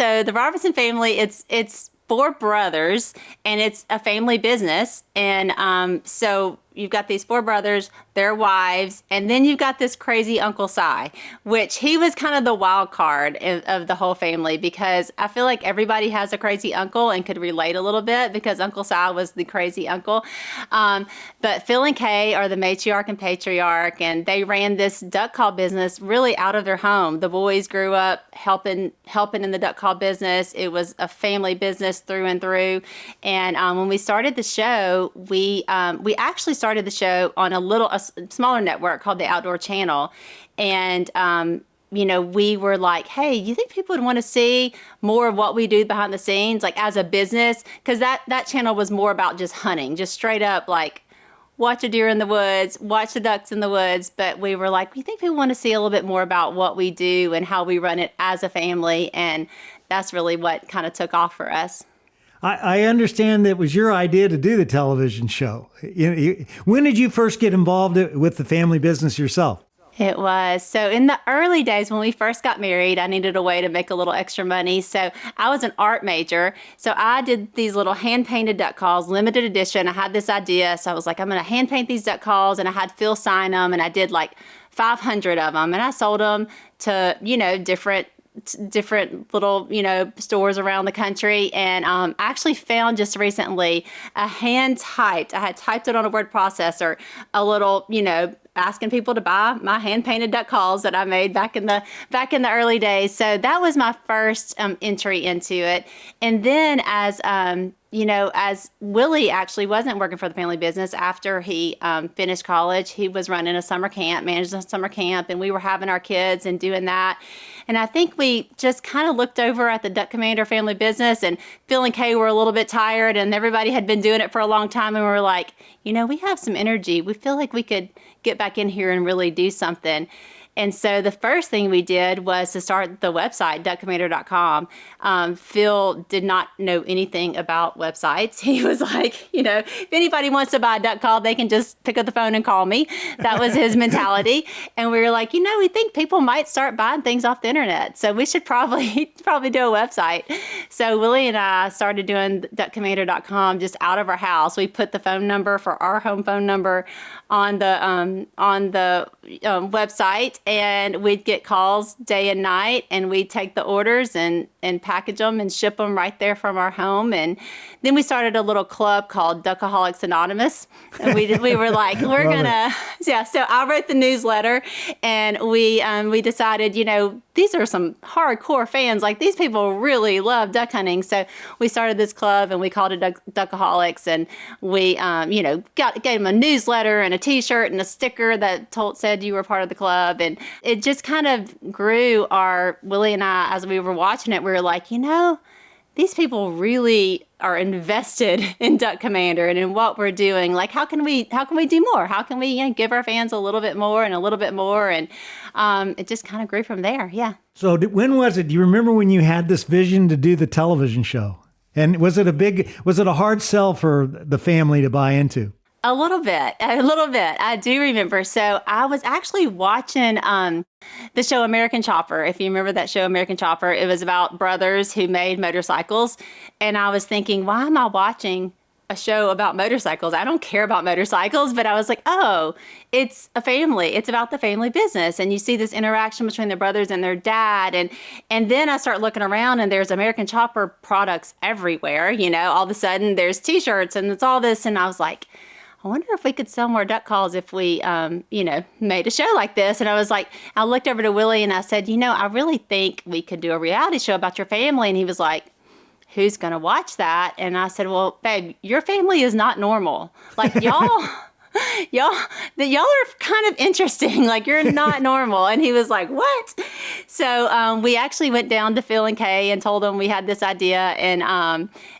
So the Robertson family, it's four brothers, and it's a family business. And so you've got these four brothers, their wives, and then you've got this crazy Uncle Si, which he was kind of the wild card of the whole family, because I feel like everybody has a crazy uncle and could relate a little bit because Uncle Si was the crazy uncle. But Phil and Kay are the matriarch and patriarch, and they ran this duck call business really out of their home. The boys grew up helping in the duck call business. It was a family business through and through. And when we started the show, we actually started the show on a smaller network called the Outdoor Channel. And, we were like, hey, you think people would want to see more of what we do behind the scenes, like as a business? Because that channel was more about just hunting, just straight up like watch a deer in the woods, watch the ducks in the woods. But we were like, we think people want to see a little bit more about what we do and how we run it as a family. And that's really what kind of took off for us. I understand that it was your idea to do the television show. When did you first get involved with the family business yourself? It was. So in the early days when we first got married, I needed a way to make a little extra money. So I was an art major. So I did these little hand-painted duck calls, limited edition. I had this idea. So I was like, I'm going to hand paint these duck calls. And I had Phil sign them. And I did like 500 of them. And I sold them to, different little, stores around the country. And I actually found just recently I had typed it on a word processor, a little, asking people to buy my hand-painted duck calls that I made back in the early days. So that was my first entry into it. And then as Willie actually wasn't working for the family business after he finished college, he was running a summer camp, managing a summer camp, and we were having our kids and doing that. And I think we just kind of looked over at the Duck Commander family business, and Phil and Kay were a little bit tired, and everybody had been doing it for a long time, and we were like, we have some energy. We feel like we could get back in here and really do something. And so the first thing we did was to start the website, duckcommander.com. Phil did not know anything about websites. He was like, if anybody wants to buy a duck call, they can just pick up the phone and call me. That was his mentality. And we were like, we think people might start buying things off the internet. So we should probably do a website. So Willie and I started doing duckcommander.com just out of our house. We put the phone number for our home phone number on the website, and we'd get calls day and night, and we'd take the orders and package them and ship them right there from our home. And then we started a little club called Duckaholics Anonymous, and we were like, we're gonna, yeah. So I wrote the newsletter, and we decided, these are some hardcore fans. Like, these people really love duck hunting. So we started this club, and we called it Duckaholics, and we gave them a newsletter and a T-shirt and a sticker that said you were part of the club. And it just kind of grew. Willie and I, as we were watching it, we were like, these people really are invested in Duck Commander and in what we're doing. Like, how can we do more? How can we give our fans a little bit more and a little bit more? And it just kind of grew from there. Yeah. So when was it? Do you remember when you had this vision to do the television show? And was it a hard sell for the family to buy into? A little bit. I do remember. So I was actually watching the show American Chopper. If you remember that show, American Chopper, it was about brothers who made motorcycles. And I was thinking, why am I watching a show about motorcycles? I don't care about motorcycles. But I was like, oh, it's a family. It's about the family business. And you see this interaction between the brothers and their dad. And then I start looking around, and there's American Chopper products everywhere. All of a sudden there's T-shirts and it's all this. And I was like, I wonder if we could sell more duck calls if we, made a show like this. And I was like, I looked over to Willie and I said, I really think we could do a reality show about your family. And he was like, who's going to watch that? And I said, well, babe, your family is not normal. Like, y'all are kind of interesting. Like, you're not normal. And he was like, what? So we actually went down to Phil and Kay and told them we had this idea.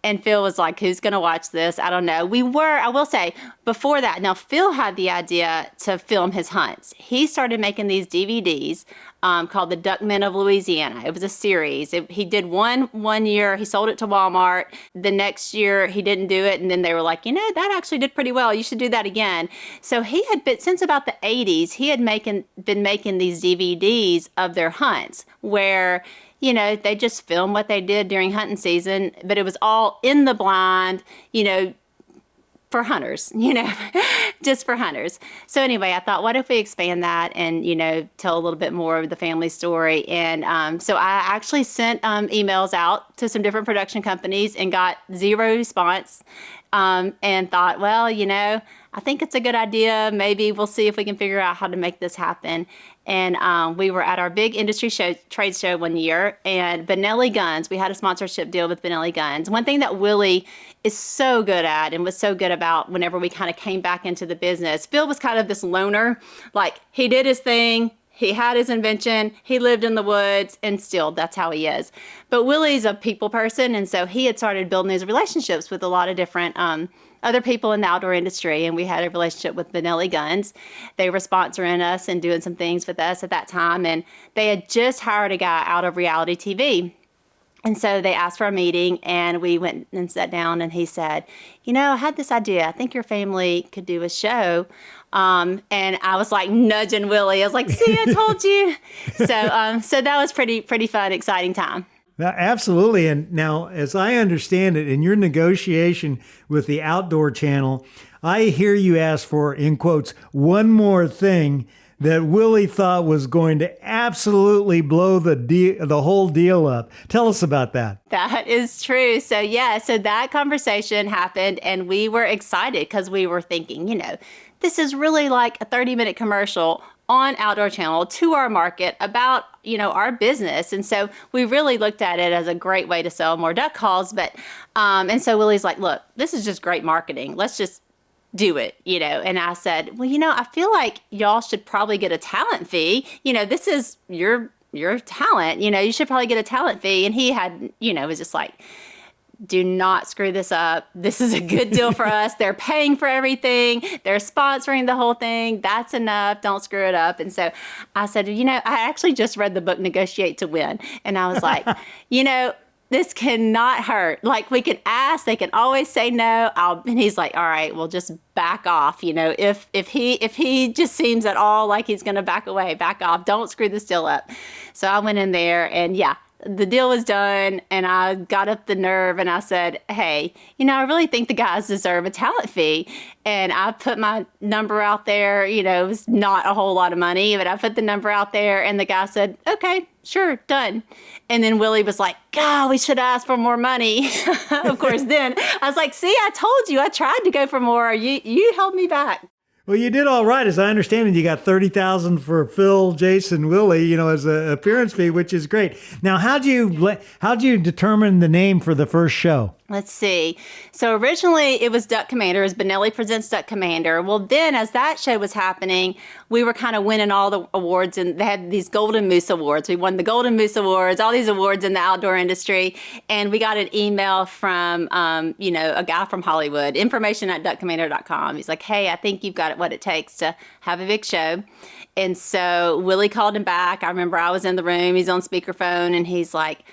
And Phil was like, who's going to watch this? I don't know. I will say, before that, now Phil had the idea to film his hunts. He started making these DVDs called The Duck Men of Louisiana. It was a series. He did one year. He sold it to Walmart. The next year, he didn't do it. And then they were like, that actually did pretty well. You should do that again. So he had been, since about the 80s, he had been making these DVDs of their hunts, where they just filmed what they did during hunting season, but it was all in the blind, for hunters, just for hunters. So anyway, I thought, what if we expand that and, tell a little bit more of the family story? And so I actually sent emails out to some different production companies and got zero response, and thought, well, I think it's a good idea. Maybe we'll see if we can figure out how to make this happen. And we were at our big industry trade show one year, and Benelli Guns, we had a sponsorship deal with Benelli Guns. One thing that Willie is so good at and was so good about whenever we kind of came back into the business, Phil was kind of this loner. Like, he did his thing, he had his invention, he lived in the woods, and still, that's how he is. But Willie's a people person, and so he had started building these relationships with a lot of different other people in the outdoor industry, and we had a relationship with Benelli Guns. They were sponsoring us and doing some things with us at that time, and they had just hired a guy out of reality TV. And so they asked for a meeting, and we went and sat down, and he said, I had this idea. I think your family could do a show. And I was like nudging Willie. I was like, see, I told you. So that was pretty fun, exciting time. Now, absolutely. And now, as I understand it, in your negotiation with the Outdoor Channel, I hear you ask for, in quotes, one more thing that Willie thought was going to absolutely blow the whole deal up. Tell us about that. That is true. So that conversation happened, and we were excited because we were thinking, this is really like a 30-minute commercial on Outdoor Channel to our market about, our business. And so we really looked at it as a great way to sell more duck calls. But, and so Willie's like, look, this is just great marketing. Let's just do it, And I said, well, I feel like y'all should probably get a talent fee. This is your talent, you should probably get a talent fee. And he had, was just like, do not screw this up. This is a good deal for us. They're paying for everything. They're sponsoring the whole thing. That's enough. Don't screw it up. And so I said, I actually just read the book, Negotiate to Win. And I was like, this cannot hurt. Like, we can ask, they can always say no. And he's like, all right, well, just back off. If he just seems at all like he's going to back away, back off. Don't screw this deal up. So I went in there, and the deal was done, and I got up the nerve and I said, hey, I really think the guys deserve a talent fee. And I put my number out there. It was not a whole lot of money, but I put the number out there, and the guy said, okay, sure, done. And then Willie was like, God, we should ask for more money. Of course, then I was like, see, I told you, I tried to go for more. You held me back. Well, you did all right. As I understand it, you got $30,000 for Phil, Jason, Willie, as an appearance fee, which is great. Now, how'd you determine the name for the first show? Let's see. So originally it was Duck Commander, it was Benelli Presents Duck Commander. Well, then as that show was happening, we were kind of winning all the awards, and they had these Golden Moose Awards. We won the Golden Moose Awards, all these awards in the outdoor industry. And we got an email from, a guy from Hollywood, information@duckcommander.com. He's like, hey, I think you've got what it takes to have a big show. And so Willie called him back. I remember I was in the room, he's on speakerphone, and he's like,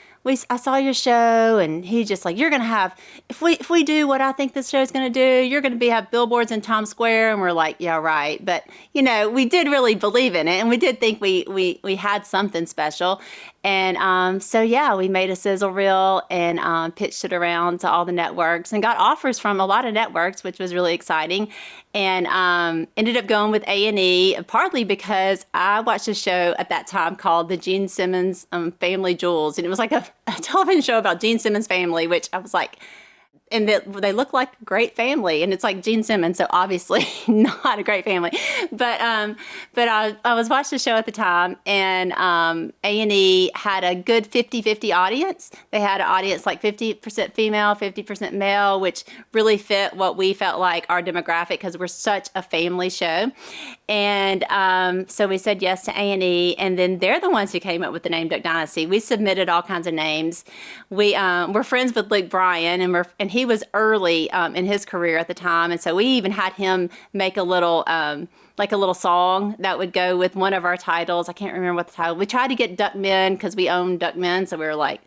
I saw your show, and he's just like, you're going to have, if we do what I think this show's going to do, you're going to have billboards in Times Square. And we're like, yeah, right. But, we did really believe in it, and we did think we had something special. And we made a sizzle reel and pitched it around to all the networks and got offers from a lot of networks, which was really exciting. And ended up going with A&E, partly because I watched a show at that time called The Gene Simmons Family Jewels. And it was like a television show about Gene Simmons' family, which I was like, and they look like a great family, and it's like Gene Simmons, so obviously not a great family. But I was watching the show at the time, and A&E had a good 50-50 audience. They had an audience like 50% female, 50% male, which really fit what we felt like our demographic, because we're such a family show. And so we said yes to A&E, and then they're the ones who came up with the name Duck Dynasty. We submitted all kinds of names. We're friends with Luke Bryan, and he was early in his career at the time, and so we even had him make a little song that would go with one of our titles. I can't remember what the title. We tried to get Duckmen because we own Duckmen, so we were like,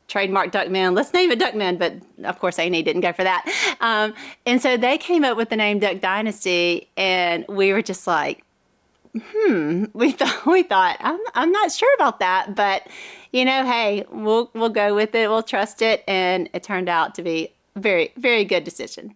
trademark Duckmen, let's name it Duckmen, but of course A&E didn't go for that. And so they came up with the name Duck Dynasty, and we were just like, we thought I'm not sure about that, but hey, we'll go with it. We'll trust it, and it turned out to be very, very good decision.